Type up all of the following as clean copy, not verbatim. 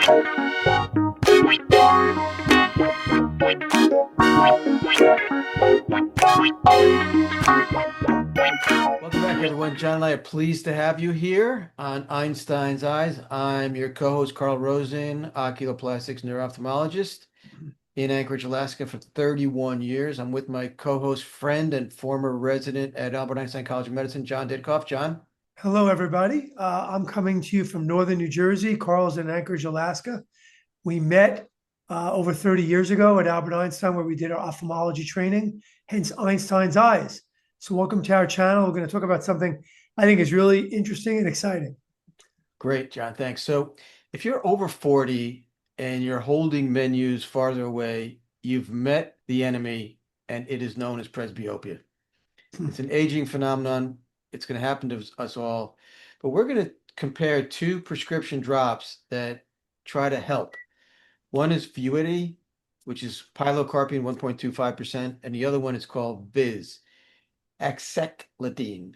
Welcome back, everyone. John and I are pleased to have you here on Einstein's Eyes. I'm your co-host, Carl Rosen, oculoplastics neuro-ophthalmologist in Anchorage, Alaska for 31 years. I'm with my co-host, friend, and former resident at Albert Einstein College of Medicine, Jon Ditkoff. John? Hello, everybody. I'm coming to you from northern New Jersey. Carl's in Anchorage, Alaska. We met over 30 years ago at Albert Einstein, where we did our ophthalmology training, hence Einstein's Eyes. So welcome to our channel. We're going to talk about something I think is really interesting and exciting. Great, John. Thanks. So if you're over 40 and you're holding menus farther away, you've met the enemy, and it is known as presbyopia. It's an aging phenomenon. It's going to happen to us all. But we're going to compare two prescription drops that try to help. One is Vuity, which is pilocarpine 1.25%, and the other one is called Vizz, aceclidine.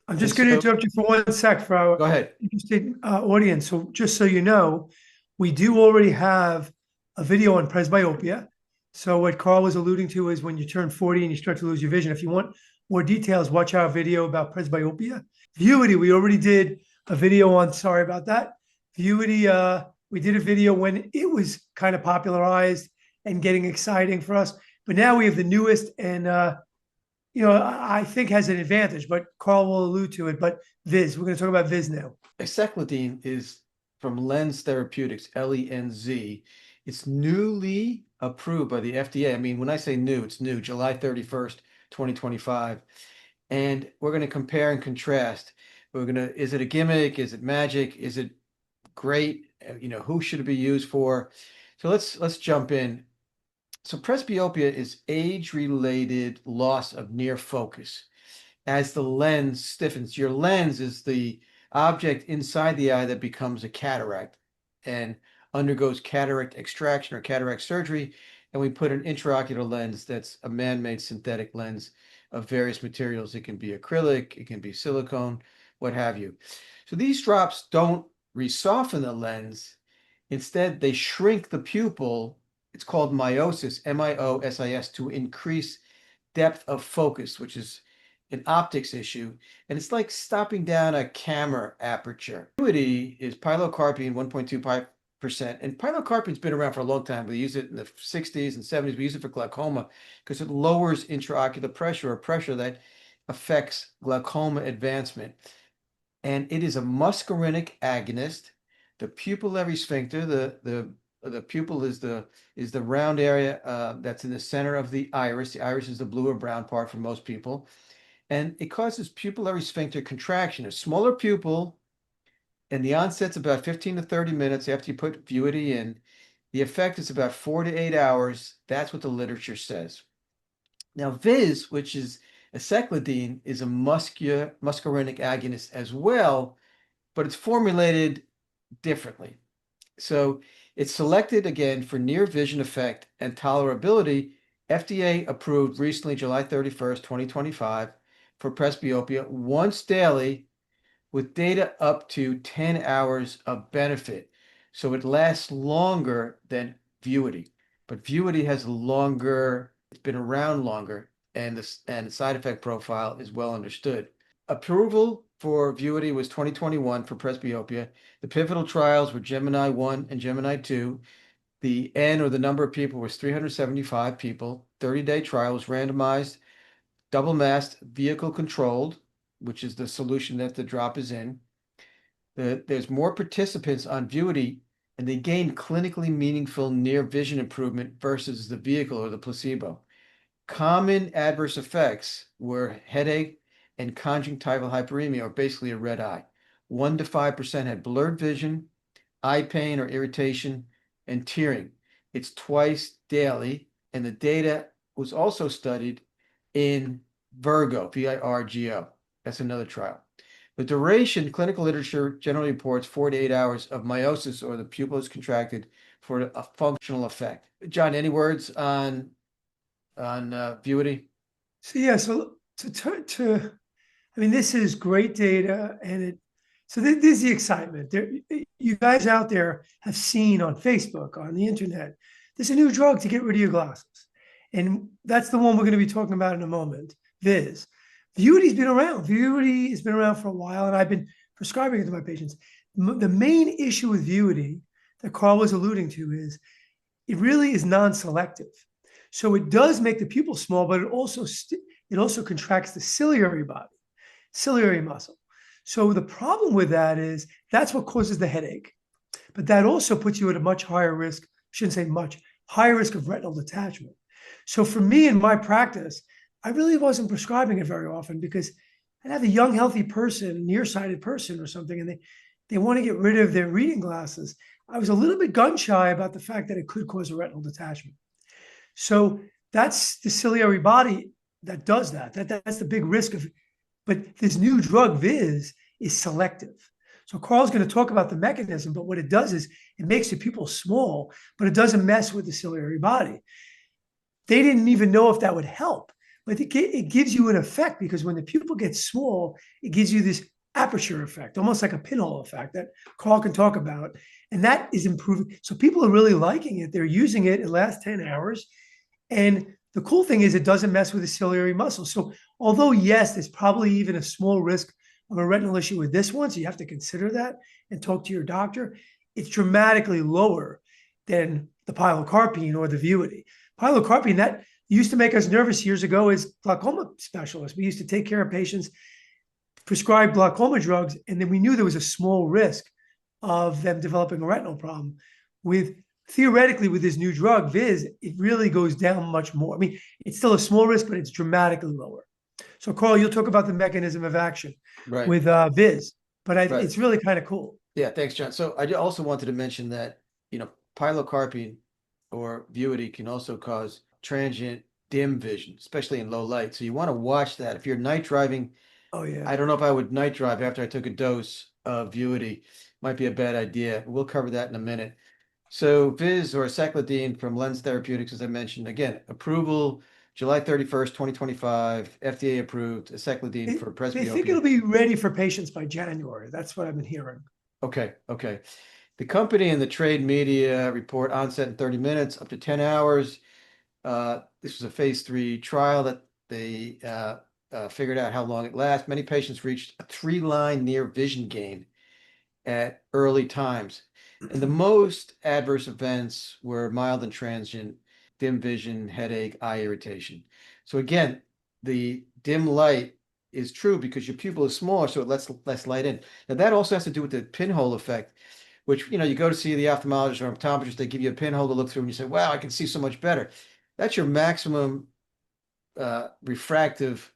I'm just going to interrupt you for 1 sec for our Go ahead. interested audience. So just so you know, we do already have a video on presbyopia. So what Carl was alluding to is when you turn 40 and you start to lose your vision. If you want more details, watch our video about presbyopia. Vuity, we already did a video on, sorry about that. Vuity, we did a video when it was kind of popularized and getting exciting for us. But now we have the newest and, I think has an advantage, but Carl will allude to it. But Vizz, we're going to talk about Vizz now. Aceclidine is from Lenz Therapeutics, Lenz. It's newly approved by the FDA. I mean, when I say new, it's new, July 31st, 2025. And we're going to compare and contrast. Is it a gimmick? Is it magic? Is it great? Who should it be used for? So let's jump in. So presbyopia is age-related loss of near focus. As the lens stiffens, your lens is the object inside the eye that becomes a cataract and undergoes cataract extraction or cataract surgery. And we put an intraocular lens that's a man-made synthetic lens of various materials. It can be acrylic, it can be silicone, what have you. So these drops don't resoften the lens. Instead, they shrink the pupil. It's called miosis, M-I-O-S-I-S, to increase depth of focus, which is an optics issue. And it's like stopping down a camera aperture. Vuity is pilocarpine 1.25%. And pilocarpine's been around for a long time. We use it in the 60s and 70s. We use it for glaucoma because it lowers intraocular pressure, or pressure that affects glaucoma advancement. And it is a muscarinic agonist. The pupillary sphincter, the pupil is the round area that's in the center of the iris. The iris is the blue or brown part for most people. And it causes pupillary sphincter contraction. A smaller pupil, and the onset's about 15 to 30 minutes after you put Vuity in. The effect is about 4 to 8 hours. That's what the literature says. Now, Vizz, which is aceclidine, is a muscarinic agonist as well, but it's formulated differently. So it's selected again for near vision effect and tolerability. FDA approved recently, July 31st, 2025, for presbyopia once daily with data up to 10 hours of benefit. So it lasts longer than Vuity. But Vuity has it's been around longer, and the side effect profile is well understood. Approval for Vuity was 2021 for presbyopia. The pivotal trials were Gemini 1 and Gemini 2. The N, or the number of people, was 375 people. 30-day trial was randomized, double-masked, vehicle-controlled, which is the solution that the drop is in. There's more participants on Vuity, and they gained clinically meaningful near vision improvement versus the vehicle or the placebo. Common adverse effects were headache and conjunctival hyperemia, or basically a red eye. 1 to 5% had blurred vision, eye pain or irritation, and tearing. It's twice daily, and the data was also studied in Virgo, V-I-R-G-O. That's another trial. The duration, clinical literature generally reports 4 to 8 hours of miosis, or the pupil is contracted, for a functional effect. John, any words on Vuity? So yeah, I mean, this is great data, and So this is the excitement. You guys out there have seen on Facebook, on the internet, there's a new drug to get rid of your glasses. And that's the one we're going to be talking about in a moment, Viz. Vuity's been around. Vuity has been around for a while, and I've been prescribing it to my patients. The main issue with Vuity that Carl was alluding to is it really is non-selective. So it does make the pupil small, but it also contracts the ciliary body, ciliary muscle. So the problem with that is that's what causes the headache. But that also puts you at a much higher risk, shouldn't say much, higher risk of retinal detachment. So for me in my practice, I really wasn't prescribing it very often because I'd have a young, healthy person, nearsighted person or something, and they want to get rid of their reading glasses. I was a little bit gun shy about the fact that it could cause a retinal detachment. So that's the ciliary body that does that. That's the big risk of, but this new drug, Vizz, is selective. So Carl's going to talk about the mechanism, but what it does is it makes the pupil small, but it doesn't mess with the ciliary body. They didn't even know if that would help, but it gives you an effect because when the pupil gets small, it gives you this aperture effect, almost like a pinhole effect that Carl can talk about. And that is improving. So people are really liking it. They're using it. It lasts 10 hours. And the cool thing is it doesn't mess with the ciliary muscle. So although, yes, there's probably even a small risk of a retinal issue with this one, so you have to consider that and talk to your doctor, it's dramatically lower than the pilocarpine or the Vuity. Pilocarpine, that used to make us nervous years ago as glaucoma specialists. We used to take care of patients, prescribe glaucoma drugs, and then we knew there was a small risk of them developing a retinal problem. Theoretically, with this new drug, Vizz, it really goes down much more. I mean, it's still a small risk, but it's dramatically lower. So, Carl, you'll talk about the mechanism of action with Vizz, but it's really kind of cool. Yeah, thanks, John. So I also wanted to mention that, pilocarpine or Vuity can also cause transient dim vision, especially in low light. So you want to watch that. If you're night driving, oh yeah, I don't know if I would night drive after I took a dose of Vuity. Might be a bad idea. We'll cover that in a minute. So Vizz or aceclidine from Lens Therapeutics, as I mentioned, again, approval July 31st, 2025, FDA approved aceclidine for presbyopia. They think it'll be ready for patients by January. That's what I've been hearing. Okay. The company and the trade media report onset in 30 minutes, up to 10 hours. This was a phase 3 trial that they figured out how long it lasts. Many patients reached a 3-line near vision gain at early times. And the most adverse events were mild and transient dim vision, headache, eye irritation. So again, the dim light is true because your pupil is smaller, so it lets less light in. Now that also has to do with the pinhole effect, which, you go to see the ophthalmologist or optometrist, they give you a pinhole to look through and you say, wow, I can see so much better. That's your maximum refractive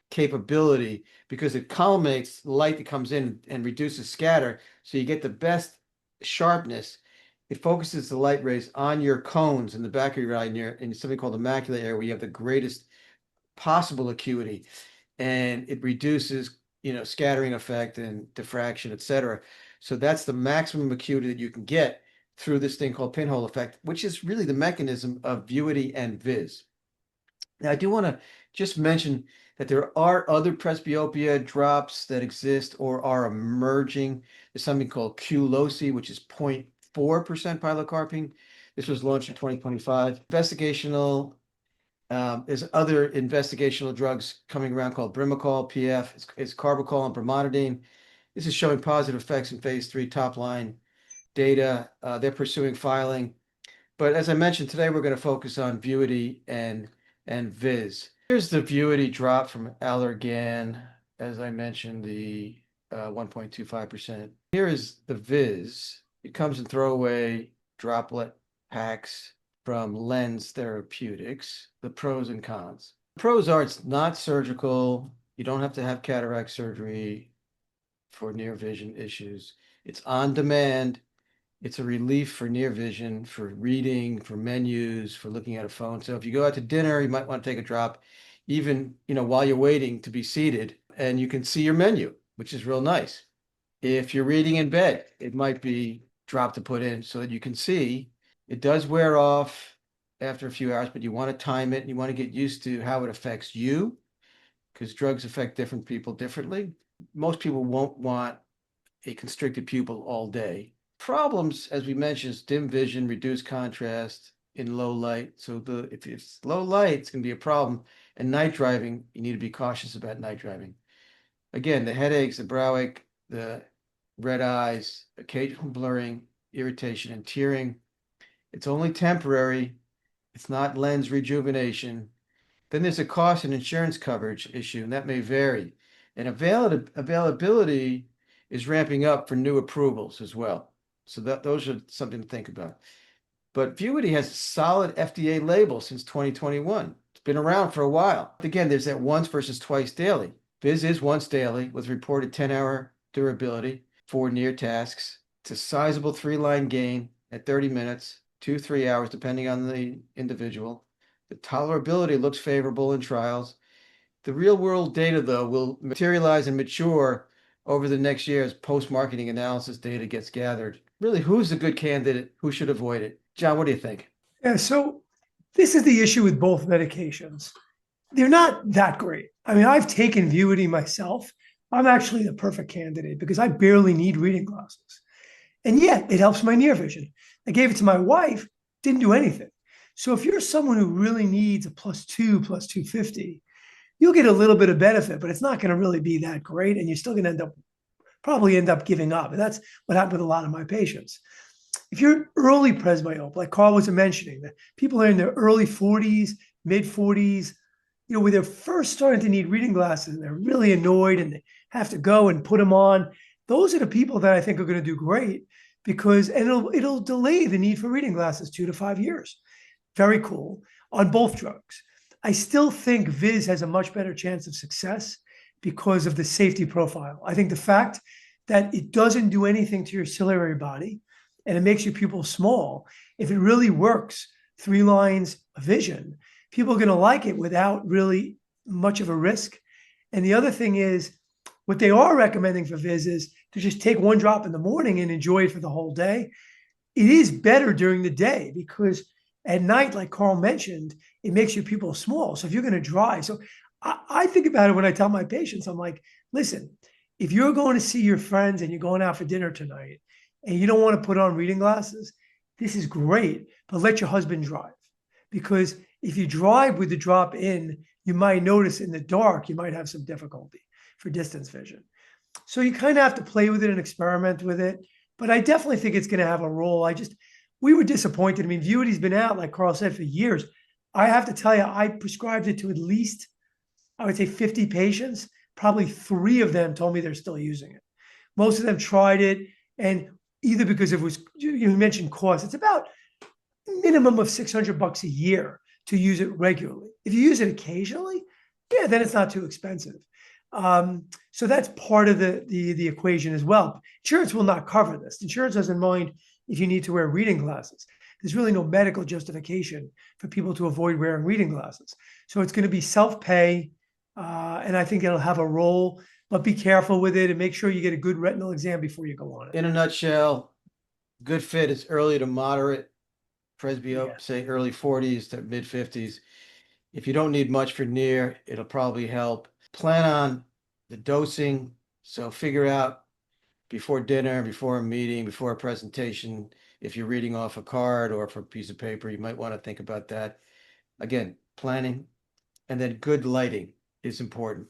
capability because it collimates the light that comes in and reduces scatter. So you get the best sharpness. It focuses the light rays on your cones in the back of your eye in something called the macular area where you have the greatest possible acuity, and it reduces, scattering effect and diffraction, etc. So that's the maximum acuity that you can get through this thing called pinhole effect, which is really the mechanism of Vuity and Vizz. Now, I do want to just mention that there are other presbyopia drops that exist or are emerging. There's something called Qlosi, which is 0.4% pilocarpine. This was launched in 2025. Investigational, there's other investigational drugs coming around called Brimacol, PF. It's carbachol and brimonidine. This is showing positive effects in phase 3 top line data. They're pursuing filing. But as I mentioned, today we're going to focus on Vuity and Vizz. Here's the Vuity drop from Allergan. As I mentioned, the 1.25%. Here is the Vizz. It comes in throwaway droplet packs from Lens Therapeutics. The pros and cons. The pros are it's not surgical. You don't have to have cataract surgery for near vision issues. It's on demand. It's a relief for near vision, for reading, for menus, for looking at a phone. So if you go out to dinner, you might want to take a drop, even, while you're waiting to be seated, and you can see your menu, which is real nice. If you're reading in bed, it might be drop to put in so that you can see. It does wear off after a few hours, but you want to time it and you want to get used to how it affects you because drugs affect different people differently. Most people won't want a constricted pupil all day. Problems, as we mentioned, is dim vision, reduced contrast in low light. So if it's low light, it's going to be a problem. And night driving, you need to be cautious about night driving. Again, the headaches, the brow ache, the red eyes, occasional blurring, irritation, and tearing. It's only temporary. It's not lens rejuvenation. Then there's a cost and insurance coverage issue, and that may vary. And availability is ramping up for new approvals as well. So those are something to think about. But Vuity has a solid FDA label since 2021. It's been around for a while. Again, there's that once versus twice daily. Vizz is once daily with reported 10-hour durability for near tasks. It's a sizable 3-line gain at 30 minutes, 2-3 hours, depending on the individual. The tolerability looks favorable in trials. The real world data, though, will materialize and mature over the next year as post-marketing analysis data gets gathered. Really, who's a good candidate? Who should avoid it? Jon, what do you think? Yeah, so this is the issue with both medications. They're not that great. I mean, I've taken Vuity myself. I'm actually the perfect candidate because I barely need reading glasses. And yet it helps my near vision. I gave it to my wife, didn't do anything. So if you're someone who really needs a +2, +250, you'll get a little bit of benefit, but it's not going to really be that great. And you're still going to probably end up giving up. And that's what happened with a lot of my patients. If you're early presbyope, like Carl was mentioning, that people are in their early 40s, mid 40s, where they're first starting to need reading glasses and they're really annoyed and they have to go and put them on. Those are the people that I think are going to do great because it'll delay the need for reading glasses 2 to 5 years. Very cool on both drugs. I still think Vizz has a much better chance of success because of the safety profile. I think the fact that it doesn't do anything to your ciliary body and it makes your pupil small, if it really works, 3 lines of vision, people are going to like it without really much of a risk. And the other thing is, what they are recommending for Vizz is to just take 1 drop in the morning and enjoy it for the whole day. It is better during the day because at night, like Carl mentioned, it makes your pupil small. So if you're going to drive, so I think about it when I tell my patients, I'm like, listen, if you're going to see your friends and you're going out for dinner tonight and you don't want to put on reading glasses, this is great, but let your husband drive. Because if you drive with the drop in, you might notice in the dark, you might have some difficulty for distance vision. So you kind of have to play with it and experiment with it. But I definitely think it's going to have a role. We were disappointed. I mean, Vuity's been out, like Carl said, for years. I have to tell you, I prescribed it to at least, I would say 50 patients. Probably 3 of them told me they're still using it. Most of them tried it, and either because it was, you mentioned cost, it's about minimum of $600 a year to use it regularly. If you use it occasionally, yeah, then it's not too expensive. So that's part of the equation as well. Insurance will not cover this. Insurance doesn't mind if you need to wear reading glasses. There's really no medical justification for people to avoid wearing reading glasses. So it's going to be self-pay, and I think it'll have a role, but be careful with it and make sure you get a good retinal exam before you go on it. In a nutshell, good fit is early to moderate presbyope, say early 40s to mid 50s. If you don't need much for near, it'll probably help. Plan on the dosing. So figure out before dinner, before a meeting, before a presentation, if you're reading off a card or for a piece of paper, you might want to think about that. Again, planning, and then good lighting is important.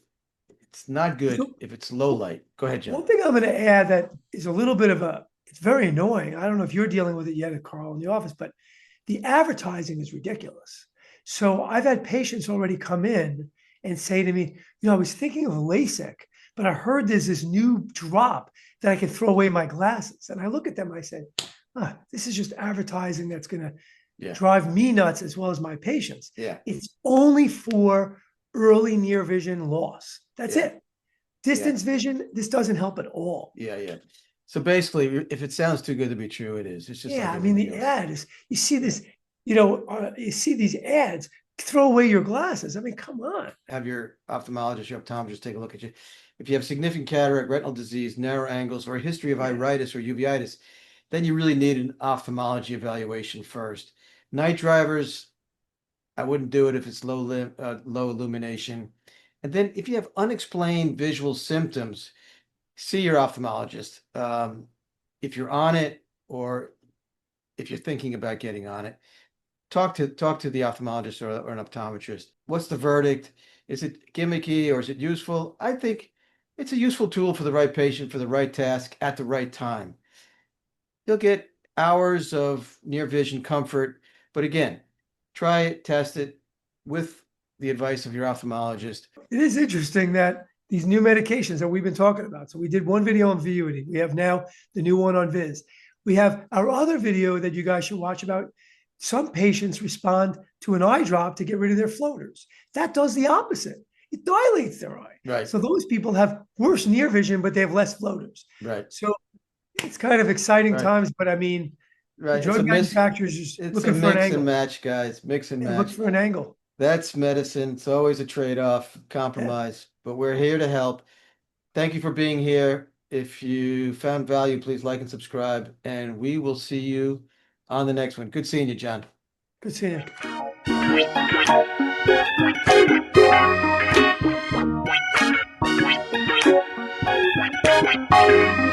It's not good if it's low light. Go ahead, Jon. One thing I'm going to add that is a little bit of it's very annoying. I don't know if you're dealing with it yet, Carl, in the office, but the advertising is ridiculous. So I've had patients already come in and say to me, I was thinking of LASIK, but I heard there's this new drop that I can throw away my glasses. And I look at them, I say, this is just advertising that's going to drive me nuts as well as my patients. Yeah. It's only for early near vision loss. That's it. Distance vision, this doesn't help at all. Yeah. So basically, if it sounds too good to be true, it is. It's just I mean, the ad is, you see this, you see these ads, throw away your glasses. I mean, come on. Have your ophthalmologist, your optometrist take a look at you. If you have significant cataract, retinal disease, narrow angles, or a history of iritis or uveitis, then you really need an ophthalmology evaluation first. Night drivers, I wouldn't do it if it's low illumination. And then if you have unexplained visual symptoms, see your ophthalmologist. If you're on it, or if you're thinking about getting on it, talk to the ophthalmologist or an optometrist. What's the verdict? Is it gimmicky or is it useful? I think it's a useful tool for the right patient, for the right task, at the right time. You'll get hours of near vision comfort, but again, try it, test it with the advice of your ophthalmologist. It is interesting that these new medications that we've been talking about. So we did one video on Vuity. We have now the new one on Vizz. We have our other video that you guys should watch about some patients respond to an eye drop to get rid of their floaters. That does the opposite. It dilates their eye. Right. So those people have worse near vision, but they have less floaters. Right. So it's kind of exciting Right. times, but I mean, Right. drug manufacturers just looking for an Mix angle. and match, guys. Mix and match. Look for an angle. That's medicine. It's always a trade-off, compromise, but we're here to help. Thank you for being here. If you found value, please like and subscribe, and we will see you on the next one. Good seeing you, Jon. Good seeing you.